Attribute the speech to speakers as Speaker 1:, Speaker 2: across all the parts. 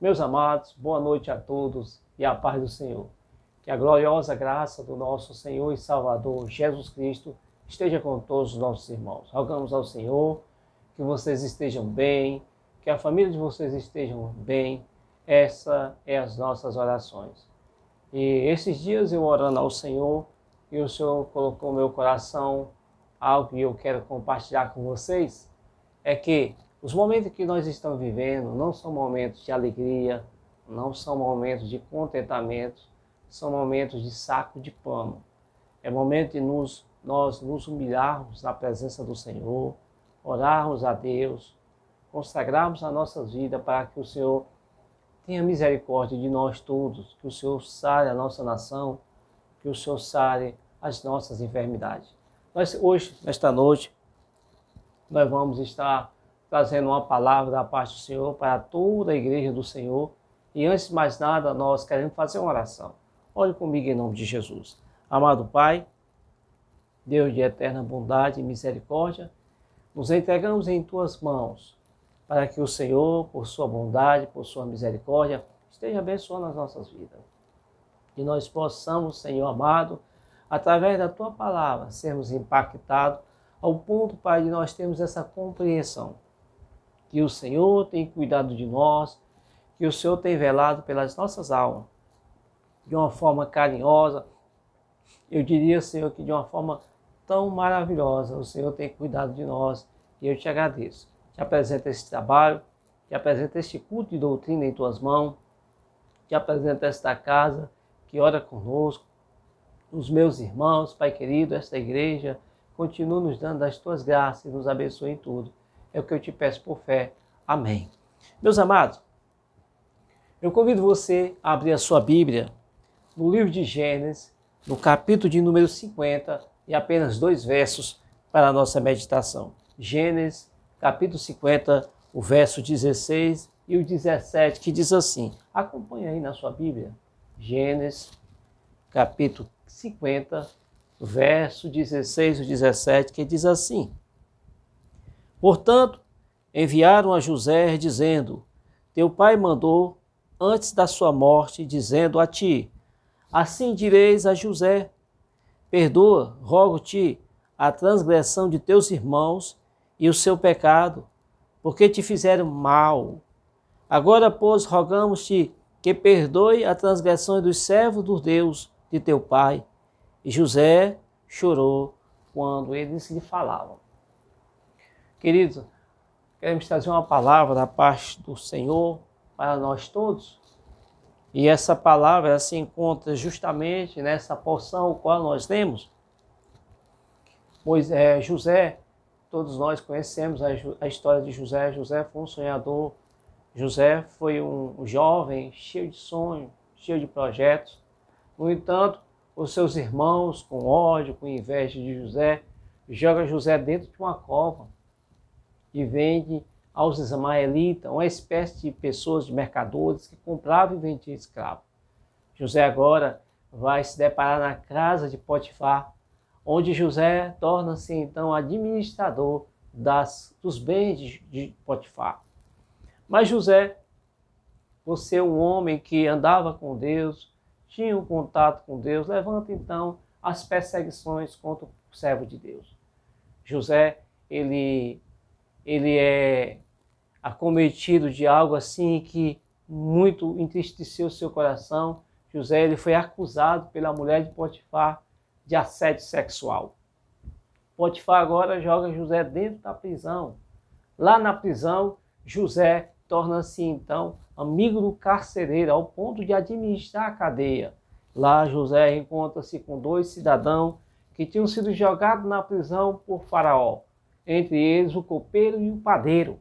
Speaker 1: Meus amados, boa noite a todos e a paz do Senhor. Que a gloriosa graça do nosso Senhor e Salvador Jesus Cristo esteja com todos os nossos irmãos. Rogamos ao Senhor que vocês estejam bem, que a família de vocês estejam bem. Essa é as nossas orações. E esses dias eu orando ao Senhor, e o Senhor colocou no meu coração algo que eu quero compartilhar com vocês, é que os momentos que nós estamos vivendo não são momentos de alegria, não são momentos de contentamento, são momentos de saco de pano. É momento de nós nos humilharmos na presença do Senhor, orarmos a Deus, consagrarmos a nossa vida para que o Senhor tenha misericórdia de nós todos, que o Senhor sare a nossa nação, que o Senhor sare as nossas enfermidades. Hoje, nesta noite, nós vamos estar trazendo uma palavra da parte do Senhor para toda a igreja do Senhor. E antes de mais nada, nós queremos fazer uma oração. Ore comigo em nome de Jesus. Amado Pai, Deus de eterna bondade e misericórdia, nos entregamos em Tuas mãos, para que o Senhor, por Sua bondade, por Sua misericórdia, esteja abençoando as nossas vidas. Que nós possamos, Senhor amado, através da Tua palavra, sermos impactados ao ponto, Pai, de nós termos essa compreensão que o Senhor tem cuidado de nós, que o Senhor tem velado pelas nossas almas, de uma forma carinhosa, eu diria, Senhor, que de uma forma tão maravilhosa, o Senhor tem cuidado de nós, e eu te agradeço. Te apresento esse trabalho, te apresento este culto de doutrina em Tuas mãos, te apresento esta casa que ora conosco, os meus irmãos, Pai querido, esta igreja, continua nos dando as Tuas graças e nos abençoe em tudo. É o que eu te peço por fé. Amém. Meus amados, eu convido você a abrir a sua Bíblia no livro de Gênesis, no capítulo de número 50, e apenas 2 versos para a nossa meditação. Gênesis, capítulo 50, o verso 16 e o 17, que diz assim. Acompanhe aí na sua Bíblia. Gênesis, capítulo 50, o verso 16 e 17, que diz assim. Portanto, enviaram a José, dizendo, teu pai mandou, antes da sua morte, dizendo a ti, assim direis a José, perdoa, rogo-te, a transgressão de teus irmãos e o seu pecado, porque te fizeram mal. Agora, pois, rogamos-te que perdoe a transgressão dos servos do Deus de teu pai. E José chorou quando eles lhe falavam. Queridos, queremos trazer uma palavra da parte do Senhor para nós todos. E essa palavra ela se encontra justamente nessa porção qual nós lemos. Pois José, todos nós conhecemos a história de José. José foi um sonhador. José foi um jovem cheio de sonhos, cheio de projetos. No entanto, os seus irmãos, com ódio, com inveja de José, jogam José dentro de uma cova e vende aos ismaelitas, uma espécie de pessoas, de mercadores, que compravam e vendiam escravos. José agora vai se deparar na casa de Potifar, onde José torna-se então administrador dos bens de Potifar. Mas José, por ser um homem que andava com Deus, tinha um contato com Deus, levanta então as perseguições contra o servo de Deus. José, ele é acometido de algo assim que muito entristeceu seu coração. José ele foi acusado pela mulher de Potifar de assédio sexual. Potifar agora joga José dentro da prisão. Lá na prisão, José torna-se então amigo do carcereiro, ao ponto de administrar a cadeia. Lá José encontra-se com 2 cidadãos que tinham sido jogados na prisão por Faraó. Entre eles o copeiro e o padeiro.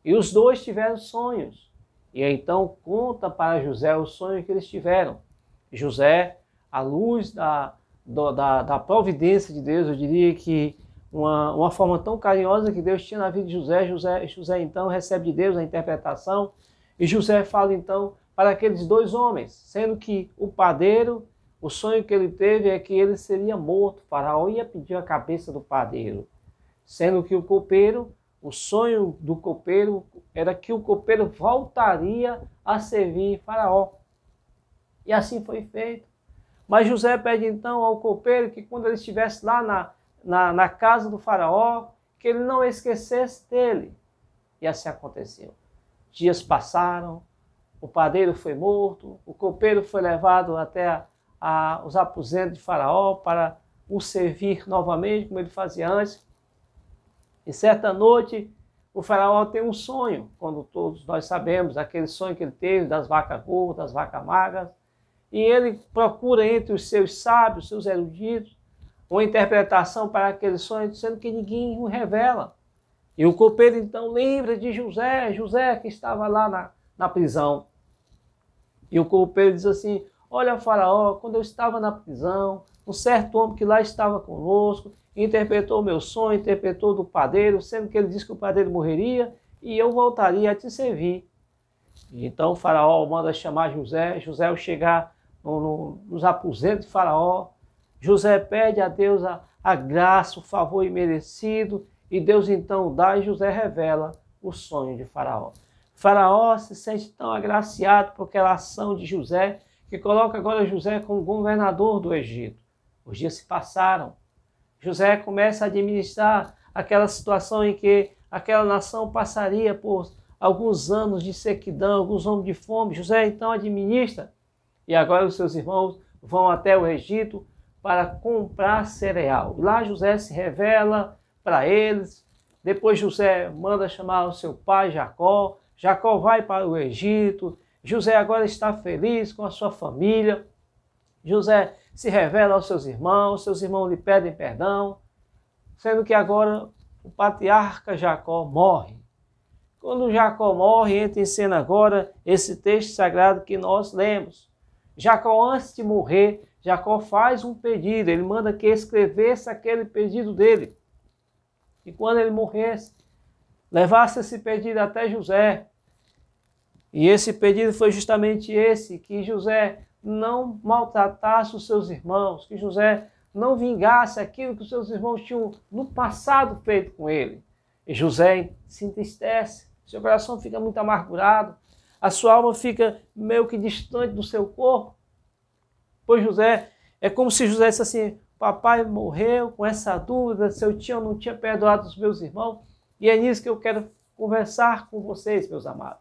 Speaker 1: E os 2 tiveram sonhos. E então conta para José os sonhos que eles tiveram. José, à luz da providência de Deus, eu diria que uma forma tão carinhosa que Deus tinha na vida de José então recebe de Deus a interpretação. E José fala então para aqueles 2 homens, sendo que o padeiro, o sonho que ele teve é que ele seria morto. Faraó ia pedir a cabeça do padeiro. Sendo que o copeiro, o sonho do copeiro era que o copeiro voltaria a servir Faraó. E assim foi feito. Mas José pede então ao copeiro que quando ele estivesse lá na casa do Faraó, que ele não esquecesse dele. E assim aconteceu. Dias passaram, o padeiro foi morto, o copeiro foi levado até os aposentos de Faraó para o servir novamente, como ele fazia antes. E certa noite, o Faraó tem um sonho, quando todos nós sabemos, aquele sonho que ele teve das vacas gordas, das vacas magras, e ele procura entre os seus sábios, seus eruditos, uma interpretação para aquele sonho, sendo que ninguém o revela. E o copeiro então lembra de José que estava lá na prisão. E o copeiro diz assim: olha, Faraó, quando eu estava na prisão, um certo homem que lá estava conosco, interpretou o meu sonho, interpretou do padeiro, sendo que ele disse que o padeiro morreria e eu voltaria a te servir. E então o Faraó manda chamar José ao chegar nos aposentos de Faraó, José pede a Deus a graça, o favor imerecido, e Deus então dá e José revela o sonho de Faraó. Faraó se sente tão agraciado por aquela ação de José, que coloca agora José como governador do Egito. Os dias se passaram. José começa a administrar aquela situação em que aquela nação passaria por alguns anos de sequidão, alguns anos de fome. José então administra. E agora os seus irmãos vão até o Egito para comprar cereal. Lá José se revela para eles. Depois José manda chamar o seu pai Jacó. Jacó vai para o Egito. José agora está feliz com a sua família. José se revela aos seus irmãos lhe pedem perdão, sendo que agora o patriarca Jacó morre. Quando Jacó morre, entra em cena agora esse texto sagrado que nós lemos. Jacó, antes de morrer, Jacó faz um pedido, ele manda que escrevesse aquele pedido dele. E quando ele morresse, levasse esse pedido até José. E esse pedido foi justamente esse, que José não maltratasse os seus irmãos, que José não vingasse aquilo que os seus irmãos tinham no passado feito com ele. E José se entristece, seu coração fica muito amargurado, a sua alma fica meio que distante do seu corpo. Pois José, é como se José disse assim: papai morreu com essa dúvida se eu tinha ou não tinha perdoado os meus irmãos, e é nisso que eu quero conversar com vocês, meus amados.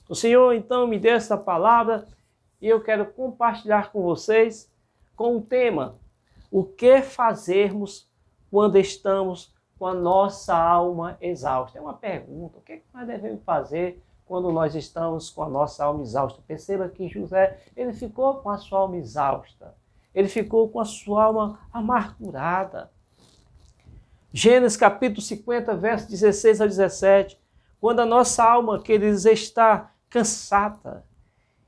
Speaker 1: O Senhor então me deu essa palavra e eu quero compartilhar com vocês com o tema: o que fazermos quando estamos com a nossa alma exausta? É uma pergunta. O que nós devemos fazer quando nós estamos com a nossa alma exausta? Perceba que José, ele ficou com a sua alma exausta. Ele ficou com a sua alma amargurada. Gênesis capítulo 50, versos 16 a 17. Quando a nossa alma, queridos, está cansada,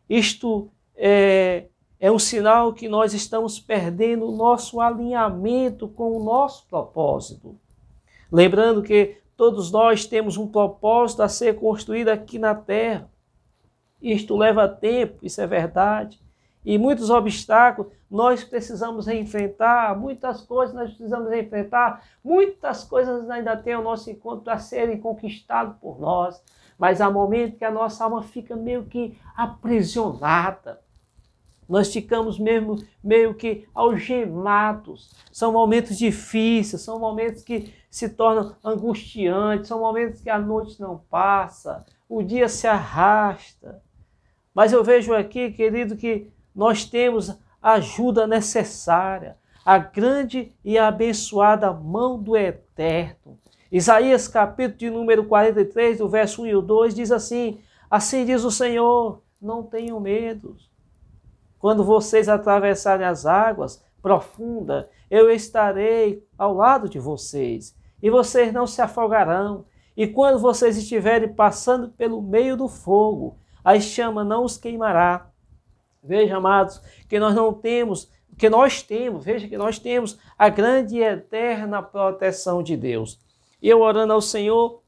Speaker 1: isto é um sinal que nós estamos perdendo o nosso alinhamento com o nosso propósito. Lembrando que todos nós temos um propósito a ser construído aqui na terra. Isto leva tempo, isso é verdade. E muitos obstáculos nós precisamos enfrentar, muitas coisas nós precisamos enfrentar, muitas coisas ainda têm ao nosso encontro a serem conquistadas por nós. Mas há momentos que a nossa alma fica meio que aprisionada. Nós ficamos mesmo meio que algemados. São momentos difíceis, são momentos que se tornam angustiantes, são momentos que a noite não passa, o dia se arrasta. Mas eu vejo aqui, querido, que nós temos a ajuda necessária, a grande e abençoada mão do Eterno. Isaías capítulo de número 43, do verso 1 e o 2, diz assim: assim diz o Senhor, não tenham medo. Quando vocês atravessarem as águas profundas, eu estarei ao lado de vocês, e vocês não se afogarão. E quando vocês estiverem passando pelo meio do fogo, a chama não os queimará. Veja, amados, que nós temos a grande e eterna proteção de Deus. E eu orando ao Senhor,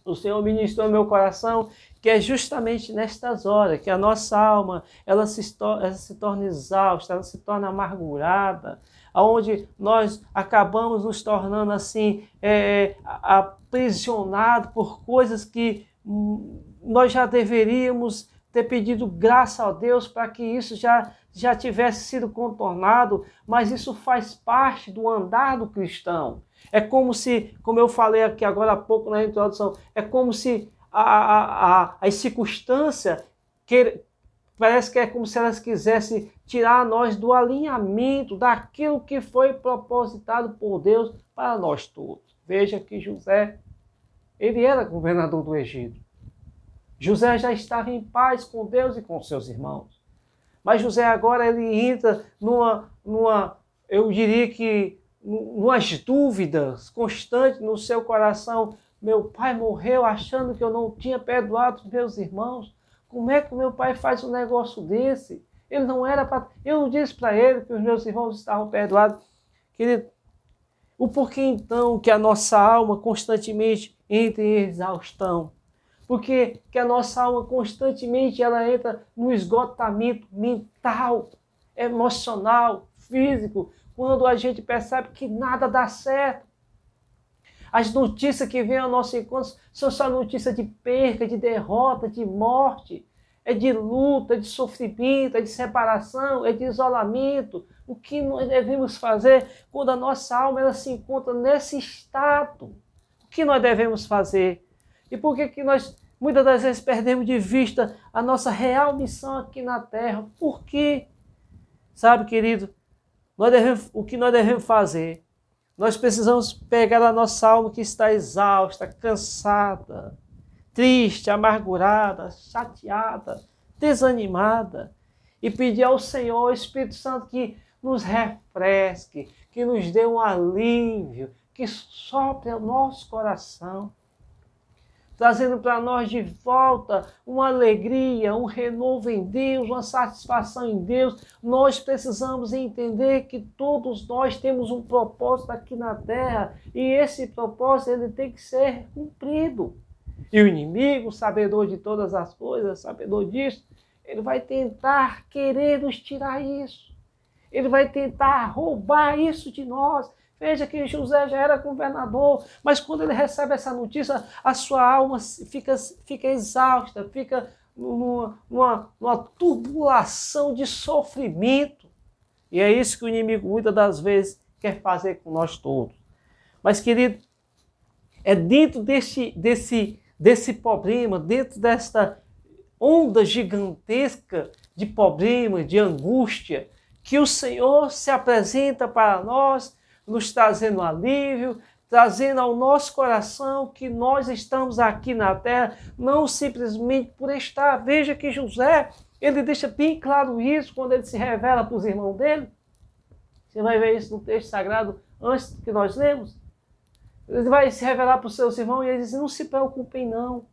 Speaker 1: o Senhor ministrou no meu coração que é justamente nestas horas que a nossa alma ela se torna exausta, ela se torna amargurada, onde nós acabamos nos tornando assim, aprisionados por coisas que nós já deveríamos ter pedido graça a Deus para que isso já tivesse sido contornado, mas isso faz parte do andar do cristão. É como se, como eu falei aqui agora há pouco na introdução, é como se as circunstâncias, parece que é como se elas quisessem tirar nós do alinhamento, daquilo que foi propositado por Deus para nós todos. Veja que José, ele era governador do Egito. José já estava em paz com Deus e com seus irmãos. Mas José agora ele entra eu diria que, numas dúvidas constantes no seu coração. Meu pai morreu achando que eu não tinha perdoado os meus irmãos. Como é que meu pai faz um negócio desse? Ele não era para... Eu não disse para ele que os meus irmãos estavam perdoados. Querido, o porquê então que a nossa alma constantemente entra em exaustão? Porque que a nossa alma constantemente ela entra no esgotamento mental, emocional, físico, quando a gente percebe que nada dá certo. As notícias que vêm ao nosso encontro são só notícias de perca, de derrota, de morte, é de luta, é de sofrimento, é de separação, é de isolamento. O que nós devemos fazer quando a nossa alma ela se encontra nesse estado? O que nós devemos fazer? E por que nós muitas das vezes perdemos de vista a nossa real missão aqui na Terra? Por quê? Sabe, querido, o que nós devemos fazer? Nós precisamos pegar a nossa alma que está exausta, cansada, triste, amargurada, chateada, desanimada, e pedir ao Senhor, Espírito Santo, que nos refresque, que nos dê um alívio, que sopre o nosso coração, trazendo para nós de volta uma alegria, um renovo em Deus, uma satisfação em Deus. Nós precisamos entender que todos nós temos um propósito aqui na terra e esse propósito ele tem que ser cumprido. E o inimigo, sabedor de todas as coisas, sabedor disso, ele vai tentar querer nos tirar isso. Ele vai tentar roubar isso de nós. Veja que José já era governador, mas quando ele recebe essa notícia, a sua alma fica exausta, fica numa turbulação de sofrimento. E é isso que o inimigo muitas das vezes quer fazer com nós todos. Mas, querido, é dentro desse problema, dentro desta onda gigantesca de problema, de angústia, que o Senhor se apresenta para nós, nos trazendo alívio, trazendo ao nosso coração que nós estamos aqui na terra, não simplesmente por estar. Veja que José, ele deixa bem claro isso quando ele se revela para os irmãos dele. Você vai ver isso no texto sagrado antes que nós lemos. Ele vai se revelar para os seus irmãos e ele diz, não se preocupem não.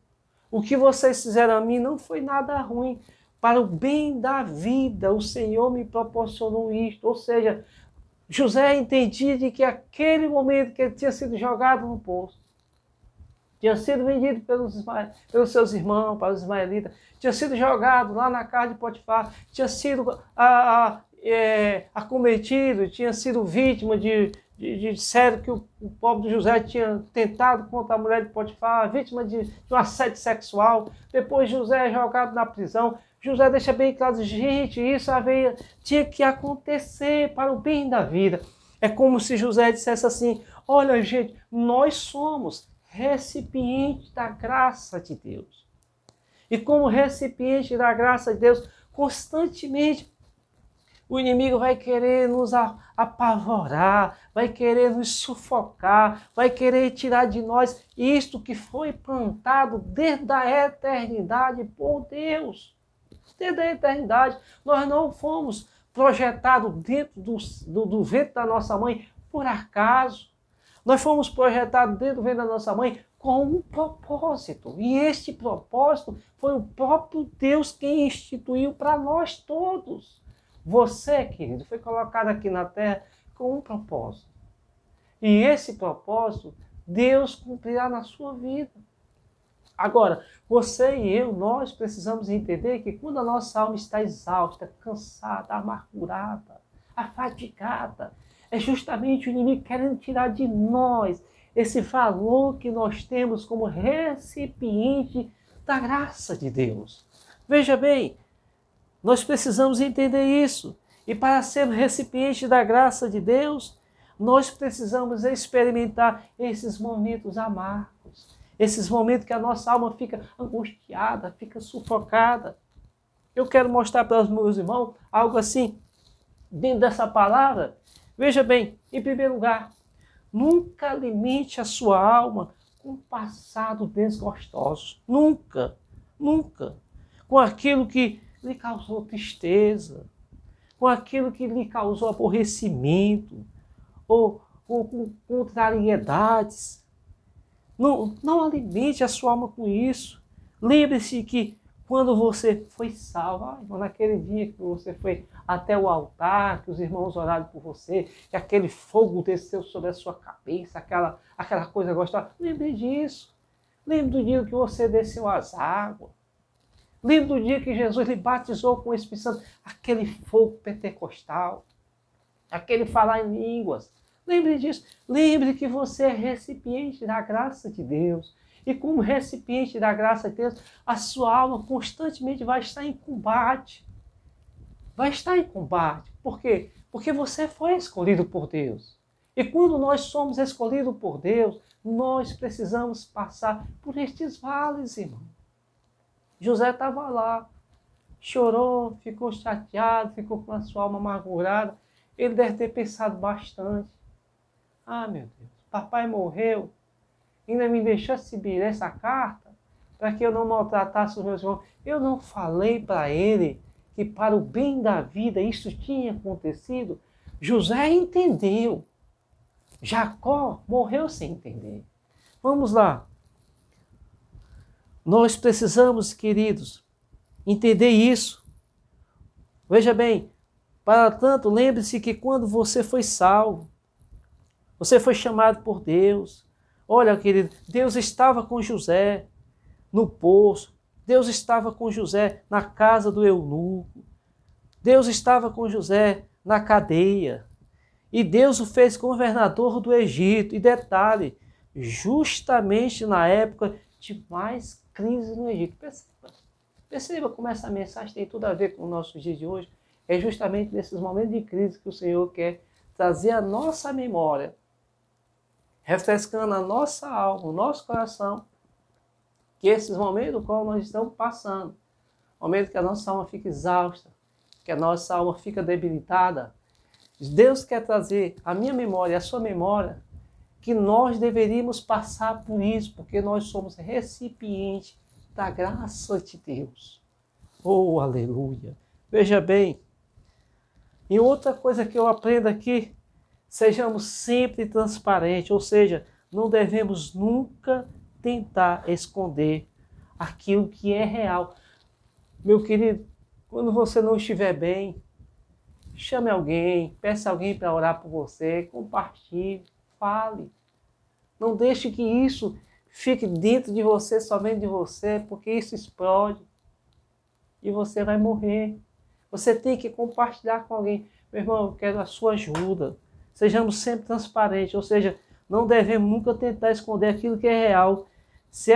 Speaker 1: O que vocês fizeram a mim não foi nada ruim. Para o bem da vida, o Senhor me proporcionou isto. Ou seja, José entendia de que aquele momento que ele tinha sido jogado no poço, tinha sido vendido pelos seus irmãos, para os ismaelitas, tinha sido jogado lá na casa de Potifar, tinha sido acometido, tinha sido vítima de sério que o pobre José tinha tentado contra a mulher de Potifar, vítima de um assédio sexual. Depois José é jogado na prisão. José deixa bem claro, gente, isso tinha que acontecer para o bem da vida. É como se José dissesse assim, olha gente, nós somos recipientes da graça de Deus. E como recipiente da graça de Deus, constantemente o inimigo vai querer nos apavorar, vai querer nos sufocar, vai querer tirar de nós isto que foi plantado desde a eternidade por Deus. Desde a eternidade, nós não fomos projetados dentro do ventre da nossa mãe por acaso. Nós fomos projetados dentro do ventre da nossa mãe com um propósito. E este propósito foi o próprio Deus quem instituiu para nós todos. Você, querido, foi colocado aqui na terra com um propósito. E esse propósito, Deus cumprirá na sua vida. Agora, você e eu, nós precisamos entender que quando a nossa alma está exausta, cansada, amargurada, afadigada, é justamente o inimigo querendo tirar de nós esse valor que nós temos como recipiente da graça de Deus. Veja bem, nós precisamos entender isso. E para ser recipiente da graça de Deus, nós precisamos experimentar esses momentos amargos. Esses momentos que a nossa alma fica angustiada, fica sufocada. Eu quero mostrar para os meus irmãos algo assim, dentro dessa palavra. Veja bem, em primeiro lugar, nunca alimente a sua alma com passados desgostosos. Nunca, nunca. Com aquilo que lhe causou tristeza, com aquilo que lhe causou aborrecimento, ou com contrariedades. Não alimente a sua alma com isso. Lembre-se que quando você foi salvo, naquele dia que você foi até o altar, que os irmãos oraram por você, que aquele fogo desceu sobre a sua cabeça, aquela coisa gostosa. Lembre disso. Lembre do dia que você desceu às águas. Lembre do dia que Jesus lhe batizou com o Espírito Santo, aquele fogo pentecostal, aquele falar em línguas. Lembre disso. Lembre que você é recipiente da graça de Deus. E como recipiente da graça de Deus, a sua alma constantemente vai estar em combate. Vai estar em combate. Por quê? Porque você foi escolhido por Deus. E quando nós somos escolhidos por Deus, nós precisamos passar por estes vales, irmão. José estava lá, chorou, ficou chateado, ficou com a sua alma amargurada. Ele deve ter pensado bastante. Ah, meu Deus, papai morreu, ainda me deixou exibir essa carta para que eu não maltratasse os meus irmãos. Eu não falei para ele que para o bem da vida isso tinha acontecido. José entendeu. Jacó morreu sem entender. Vamos lá. Nós precisamos, queridos, entender isso. Veja bem, para tanto, lembre-se que quando você foi salvo, você foi chamado por Deus. Olha, querido, Deus estava com José no poço. Deus estava com José na casa do eunuco. Deus estava com José na cadeia. E Deus o fez governador do Egito. E detalhe, justamente na época de mais crise no Egito. Perceba como essa mensagem tem tudo a ver com o nosso dia de hoje. É justamente nesses momentos de crise que o Senhor quer trazer a nossa memória, refrescando a nossa alma, o nosso coração, que esses momentos no qual nós estamos passando, momento que a nossa alma fica exausta, que a nossa alma fica debilitada, Deus quer trazer a minha memória, a sua memória, que nós deveríamos passar por isso, porque nós somos recipientes da graça de Deus. Oh, aleluia! Veja bem, e outra coisa que eu aprendo aqui, sejamos sempre transparentes, ou seja, não devemos nunca tentar esconder aquilo que é real. Meu querido, quando você não estiver bem, chame alguém, peça alguém para orar por você, compartilhe, fale. Não deixe que isso fique dentro de você, somente de você, porque isso explode e você vai morrer. Você tem que compartilhar com alguém. Meu irmão, eu quero a sua ajuda. Sejamos sempre transparentes, ou seja, não devemos nunca tentar esconder aquilo que é real. Se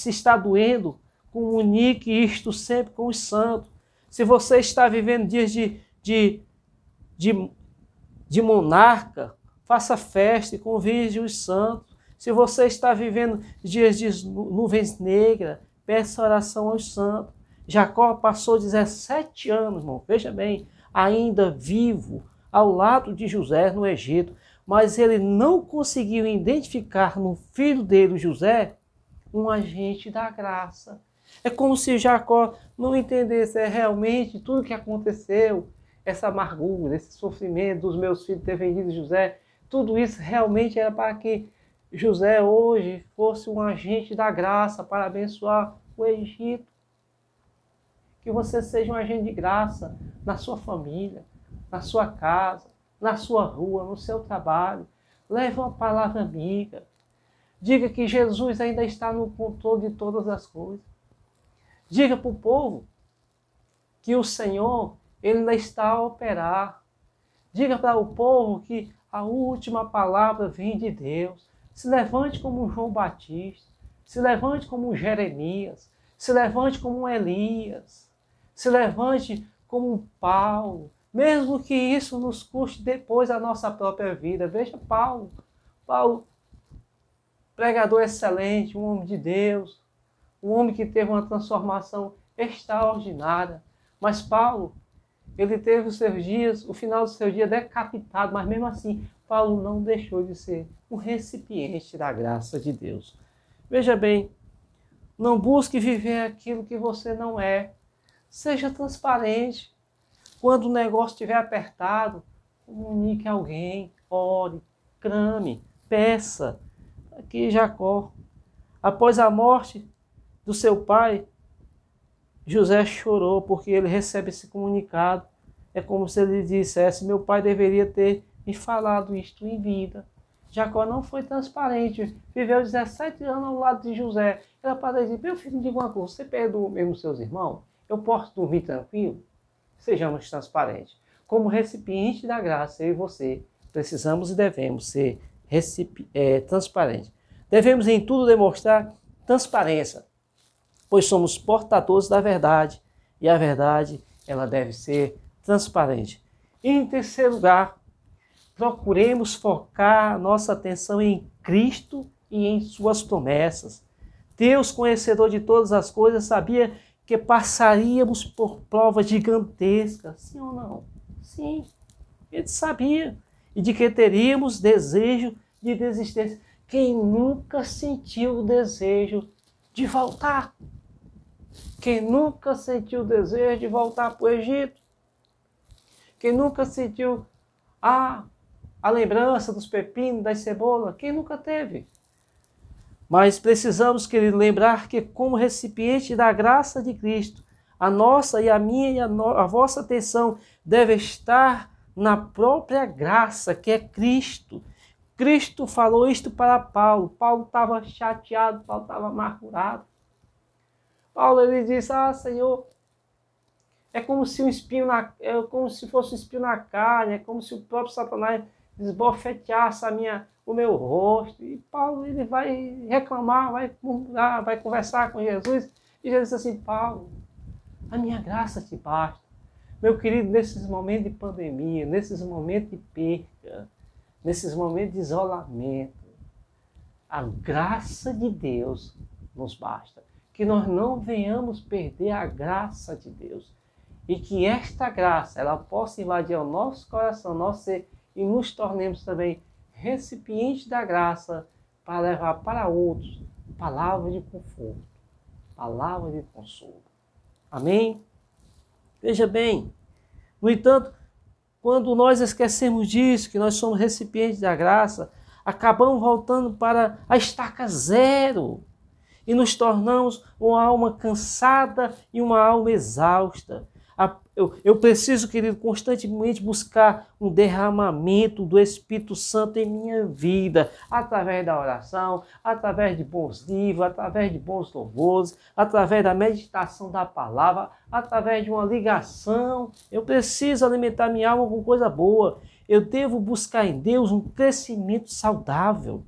Speaker 1: está doendo, comunique isto sempre com os santos. Se você está vivendo dias de monarca, faça festa e convide os santos. Se você está vivendo dias de nuvens negras, peça oração aos santos. Jacó passou 17 anos, irmão, veja bem, ainda vivo, ao lado de José no Egito, mas ele não conseguiu identificar no filho dele, José, um agente da graça. É como se Jacó não entendesse realmente tudo o que aconteceu, essa amargura, esse sofrimento dos meus filhos ter vendido José, tudo isso realmente era para que José hoje fosse um agente da graça para abençoar o Egito. Que você seja um agente de graça na sua família, na sua casa, na sua rua, no seu trabalho. Leve uma palavra amiga. Diga que Jesus ainda está no controle de todas as coisas. Diga para o povo que o Senhor ele ainda está a operar. Diga para o povo que a última palavra vem de Deus. Se levante como João Batista. Se levante como Jeremias. Se levante como um Elias. Se levante como um Paulo. Mesmo que isso nos custe depois a nossa própria vida. Veja Paulo. Paulo, pregador excelente, um homem de Deus. Um homem que teve uma transformação extraordinária. Mas Paulo, ele teve os seus dias, o final dos seus dias decapitado. Mas mesmo assim, Paulo não deixou de ser um recipiente da graça de Deus. Veja bem, não busque viver aquilo que você não é. Seja transparente. Quando o negócio estiver apertado, comunique a alguém, ore, clame, peça. Aqui Jacó, após a morte do seu pai, José chorou porque ele recebe esse comunicado. É como se ele dissesse, meu pai deveria ter me falado isto em vida. Jacó não foi transparente, viveu 17 anos ao lado de José. Ela para dizer, meu filho, me diga uma coisa, você perdoa mesmo seus irmãos? Eu posso dormir tranquilo? Sejamos transparentes. Como recipiente da graça, eu e você precisamos e devemos ser transparentes. Devemos em tudo demonstrar transparência, pois somos portadores da verdade, e a verdade ela deve ser transparente. E em terceiro lugar, procuremos focar nossa atenção em Cristo e em suas promessas. Deus, conhecedor de todas as coisas, sabia que passaríamos por provas gigantescas, sim ou não? Sim, ele sabia. E de que teríamos desejo de desistência. Quem nunca sentiu o desejo de voltar? Quem nunca sentiu o desejo de voltar para o Egito? Quem nunca sentiu a lembrança dos pepinos, das cebolas? Quem nunca teve? Mas precisamos, querido, lembrar que como recipiente da graça de Cristo, a nossa e a minha e a vossa atenção deve estar na própria graça, que é Cristo. Cristo falou isto para Paulo. Paulo estava chateado, Paulo estava amargurado. Paulo ele disse, Senhor, é como se como se fosse um espinho na carne, é como se o próprio Satanás desbofeteasse o meu rosto. E Paulo ele vai reclamar, vai murmurar, vai conversar com Jesus. E Jesus disse assim, Paulo, a minha graça te basta. Meu querido, nesses momentos de pandemia, nesses momentos de perda, nesses momentos de isolamento, a graça de Deus nos basta. Que nós não venhamos perder a graça de Deus. E que esta graça, ela possa invadir o nosso coração, nosso ser, e nos tornemos também recipientes da graça para levar para outros palavras de conforto, palavras de consolo. Amém? Veja bem, no entanto, quando nós esquecemos disso, que nós somos recipientes da graça, acabamos voltando para a estaca zero e nos tornamos uma alma cansada e uma alma exausta. Eu preciso, querido, constantemente buscar um derramamento do Espírito Santo em minha vida, através da oração, através de bons livros, através de bons louvores, através da meditação da palavra, através de uma ligação. Eu preciso alimentar minha alma com coisa boa. Eu devo buscar em Deus um crescimento saudável,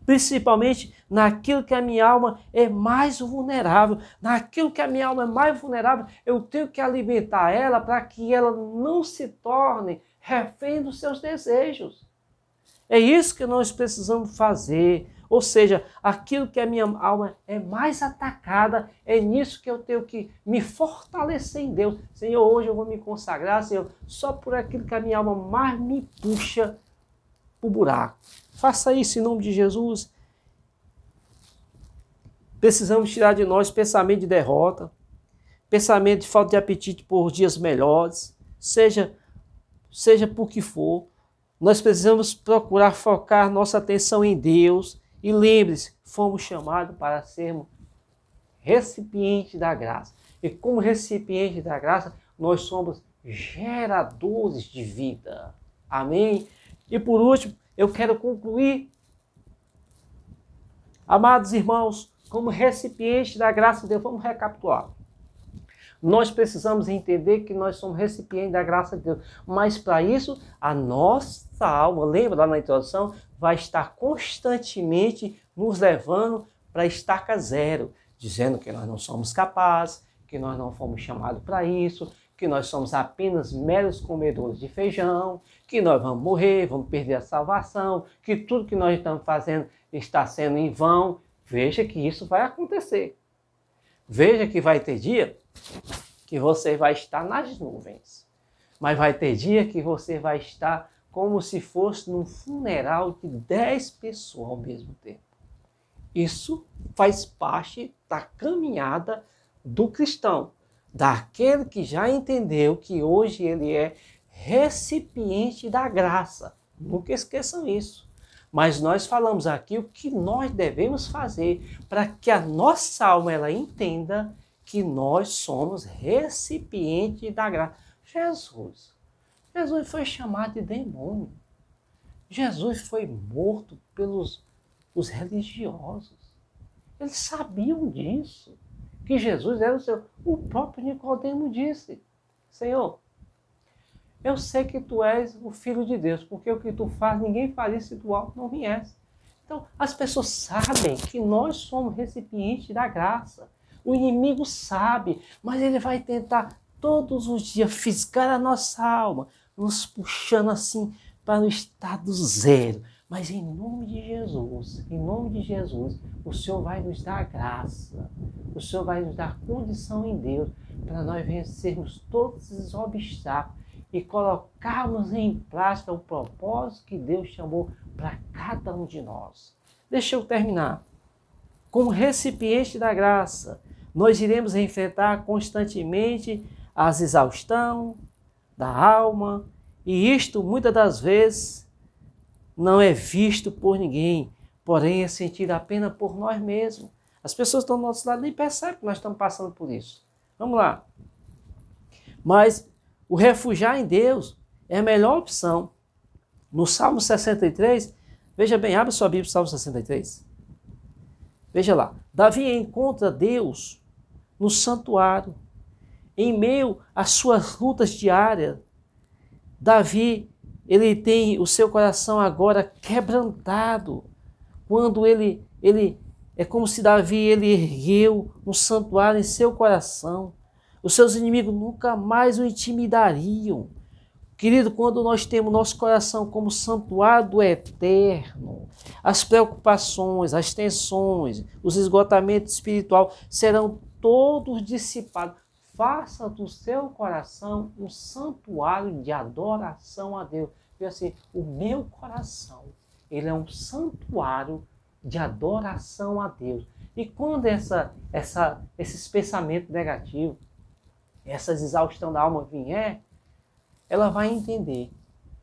Speaker 1: principalmente naquilo que a minha alma é mais vulnerável. Naquilo que a minha alma é mais vulnerável, eu tenho que alimentar ela para que ela não se torne refém dos seus desejos. É isso que nós precisamos fazer. Ou seja, aquilo que a minha alma é mais atacada, é nisso que eu tenho que me fortalecer em Deus. Senhor, hoje eu vou me consagrar, Senhor, só por aquilo que a minha alma mais me puxa o buraco. Faça isso em nome de Jesus. Precisamos tirar de nós pensamento de derrota, pensamento de falta de apetite por dias melhores, seja por que for. Nós precisamos procurar focar nossa atenção em Deus. E lembre-se, fomos chamados para sermos recipientes da graça. E como recipiente da graça, nós somos geradores de vida. Amém? E por último, eu quero concluir, amados irmãos, como recipiente da graça de Deus. Vamos recapitular. Nós precisamos entender que nós somos recipientes da graça de Deus. Mas para isso, a nossa alma, lembra lá na introdução, vai estar constantemente nos levando para a estaca zero. dizendo que nós não somos capazes, que nós não fomos chamados para isso, que nós somos apenas meros comedores de feijão, que nós vamos morrer, vamos perder a salvação, que tudo que nós estamos fazendo está sendo em vão. Veja que isso vai acontecer. Veja que vai ter dia que você vai estar nas nuvens, mas vai ter dia que você vai estar como se fosse num funeral de 10 pessoas ao mesmo tempo. Isso faz parte da caminhada do cristão, daquele que já entendeu que hoje ele é recipiente da graça. Nunca esqueçam isso. Mas nós falamos aqui o que nós devemos fazer para que a nossa alma ela entenda que nós somos recipiente da graça. Jesus foi chamado de demônio. Jesus foi morto pelos os religiosos. Eles sabiam disso, que Jesus era o Senhor. O próprio Nicodemo disse: Senhor, eu sei que tu és o Filho de Deus, porque o que tu faz, ninguém faz isso se do alto não viesse. Então, as pessoas sabem que nós somos recipientes da graça. O inimigo sabe, mas ele vai tentar todos os dias fisgar a nossa alma, nos puxando assim para o estado zero. Mas em nome de Jesus, o Senhor vai nos dar graça, o Senhor vai nos dar condição em Deus para nós vencermos todos esses obstáculos e colocarmos em prática o propósito que Deus chamou para cada um de nós. Deixa eu terminar. Como recipiente da graça, nós iremos enfrentar constantemente as exaustão da alma, e isto muitas das vezes não é visto por ninguém, porém é sentido apenas por nós mesmos. As pessoas estão do nosso lado nem percebem que nós estamos passando por isso. Vamos lá. Mas o refugiar em Deus é a melhor opção. No Salmo 63, veja bem, abre sua Bíblia, Salmo 63. Veja lá, Davi encontra Deus no santuário, em meio às suas lutas diárias. Davi, ele tem o seu coração agora quebrantado, quando ele é como se Davi ele ergueu um santuário em seu coração. Os seus inimigos nunca mais o intimidariam. Querido, quando nós temos nosso coração como santuário do eterno, as preocupações, as tensões, os esgotamentos espirituais serão todos dissipados. Faça do seu coração um santuário de adoração a Deus. E assim, o meu coração, ele é um santuário de adoração a Deus. E quando esses pensamentos negativos, essa exaustão da alma vier, ela vai entender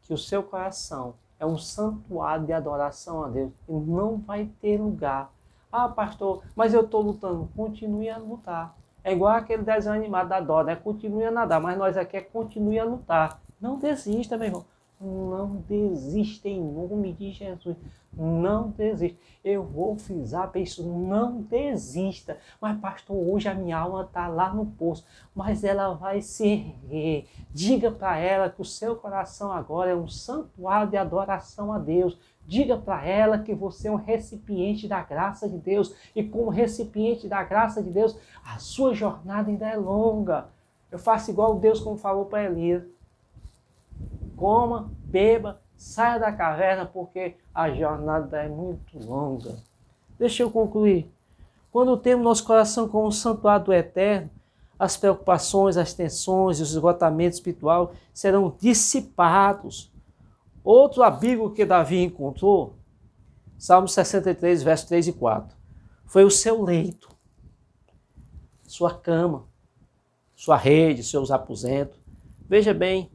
Speaker 1: que o seu coração é um santuário de adoração a Deus e não vai ter lugar. Ah, pastor, mas eu estou lutando. Continue a lutar. É igual aquele desenho animado da Dó, né? Continue a nadar, mas nós aqui continue a lutar. Não desista, meu irmão. Não desista em nome de Jesus. Não desista. Eu vou frisar para isso. Não desista. Mas, pastor, hoje a minha alma está lá no poço. Mas ela vai se erguer. Diga para ela que o seu coração agora é um santuário de adoração a Deus. Diga para ela que você é um recipiente da graça de Deus. E como recipiente da graça de Deus, a sua jornada ainda é longa. Eu faço igual Deus como falou para Elias. Coma, beba, saia da caverna, porque a jornada é muito longa. Deixa eu concluir. Quando temos nosso coração como um santuário do eterno, as preocupações, as tensões e os esgotamentos espirituais serão dissipados. Outro abrigo que Davi encontrou, Salmo 63, versos 3 e 4, foi o seu leito, sua cama, sua rede, seus aposentos. Veja bem,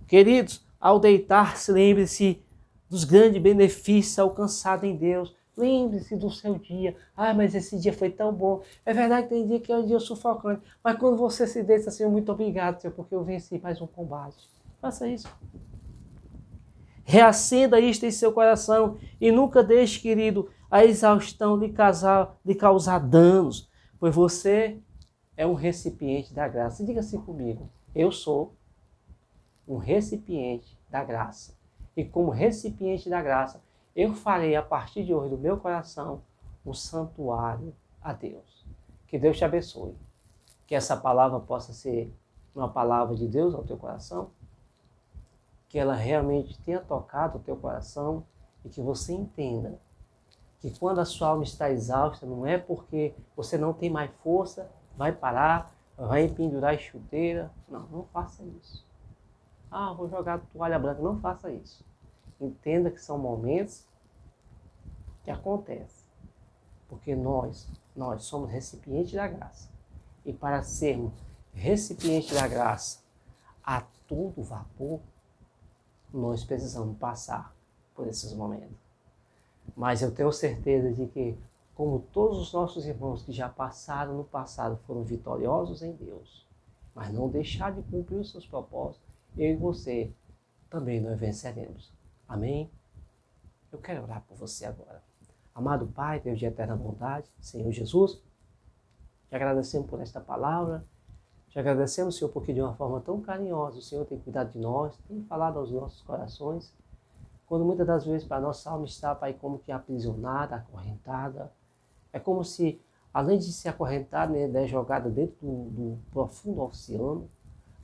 Speaker 1: queridos, ao deitar-se, lembre-se dos grandes benefícios alcançados em Deus. Lembre-se do seu dia. Ah, mas esse dia foi tão bom. É verdade que tem dia que é um dia sufocante. Mas quando você se deita assim, muito obrigado, Senhor, porque eu venci mais um combate. Faça isso. Reacenda isto em seu coração e nunca deixe, querido, a exaustão lhe causar danos, pois você é um recipiente da graça. Diga assim comigo, eu sou um recipiente da graça. E como recipiente da graça, eu farei a partir de hoje do meu coração um santuário a Deus. Que Deus te abençoe. Que essa palavra possa ser uma palavra de Deus ao teu coração. Que ela realmente tenha tocado o teu coração e que você entenda que quando a sua alma está exausta, não é porque você não tem mais força, vai parar, vai pendurar a chuteira. Não, não faça isso. Ah, vou jogar toalha branca. Não faça isso. Entenda que são momentos que acontecem. Porque nós somos recipientes da graça. E para sermos recipientes da graça a todo vapor, nós precisamos passar por esses momentos. Mas eu tenho certeza de que, como todos os nossos irmãos que já passaram no passado foram vitoriosos em Deus, mas não deixaram de cumprir os seus propósitos, eu e você também nós venceremos. Amém? Eu quero orar por você agora. Amado Pai, Deus de eterna bondade, Senhor Jesus, te agradecemos por esta palavra, te agradecemos, Senhor, porque de uma forma tão carinhosa o Senhor tem cuidado de nós, tem falado aos nossos corações, quando muitas das vezes para a nossa alma está, Pai, como que aprisionada, acorrentada. É como se, além de ser acorrentada, né, é jogada dentro do profundo oceano,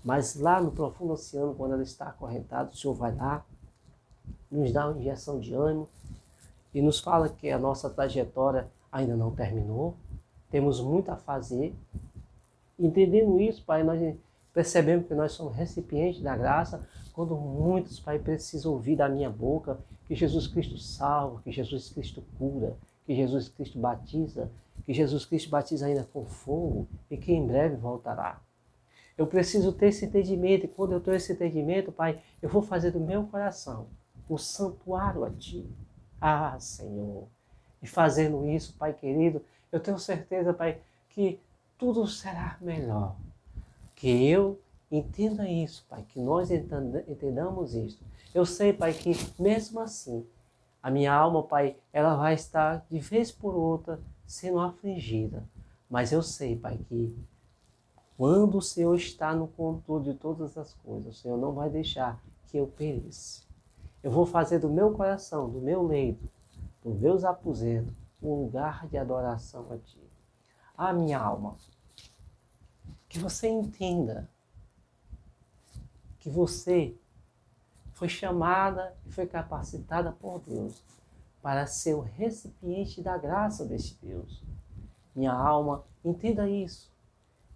Speaker 1: mas lá no profundo oceano, quando ela está acorrentada, o Senhor vai lá, nos dá uma injeção de ânimo e nos fala que a nossa trajetória ainda não terminou, temos muito a fazer. Entendendo isso, Pai, nós percebemos que nós somos recipientes da graça, quando muitos, Pai, precisam ouvir da minha boca que Jesus Cristo salva, que Jesus Cristo cura, que Jesus Cristo batiza, que Jesus Cristo batiza ainda com fogo e que em breve voltará. Eu preciso ter esse entendimento, e quando eu tenho esse entendimento, Pai, eu vou fazer do meu coração um santuário a Ti. Ah, Senhor! E fazendo isso, Pai querido, eu tenho certeza, Pai, que tudo será melhor. Que eu entenda isso, Pai, que nós entendamos isso. Eu sei, Pai, que mesmo assim, a minha alma, Pai, ela vai estar de vez por outra sendo afligida. Mas eu sei, Pai, que quando o Senhor está no controle de todas as coisas, o Senhor não vai deixar que eu pereça. Eu vou fazer do meu coração, do meu leito, dos meus aposentos, um lugar de adoração a Ti. Ah, minha alma, que você entenda que você foi chamada e foi capacitada por Deus para ser o recipiente da graça deste Deus. Minha alma, entenda isso.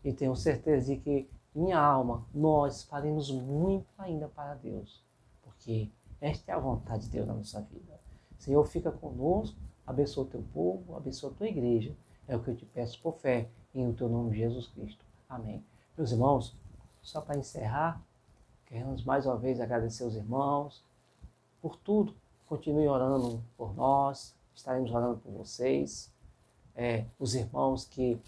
Speaker 1: E tenho certeza de que, minha alma, nós faremos muito ainda para Deus. Porque esta é a vontade de Deus na nossa vida. Senhor, fica conosco, abençoa o teu povo, abençoa a tua igreja. É o que eu te peço por fé, em o teu nome, Jesus Cristo. Amém. Meus irmãos, só para encerrar, queremos mais uma vez agradecer aos irmãos por tudo. Continue orando por nós, estaremos orando por vocês. Os irmãos que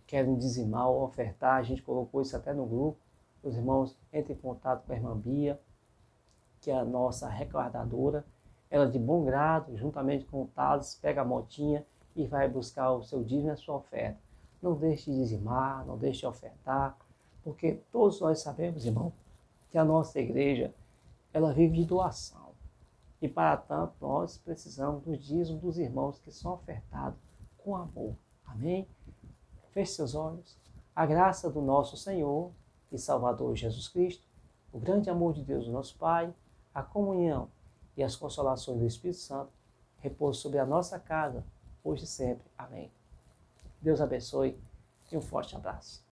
Speaker 1: querem dizimar ou ofertar, a gente colocou isso até no grupo. Os irmãos entrem em contato com a irmã Bia, que é a nossa arrecadadora. Ela de bom grado, juntamente com o Thales, pega a motinha e vai buscar o seu dízimo e a sua oferta. Não deixe de dizimar, não deixe de ofertar, porque todos nós sabemos, irmão, que a nossa igreja, ela vive de doação. E para tanto, nós precisamos dos dízimos dos irmãos que são ofertados com amor. Amém? Feche seus olhos. A graça do nosso Senhor e Salvador Jesus Cristo, o grande amor de Deus, nosso Pai, a comunhão e as consolações do Espírito Santo repousam sobre a nossa casa, hoje e sempre. Amém. Deus abençoe e um forte abraço.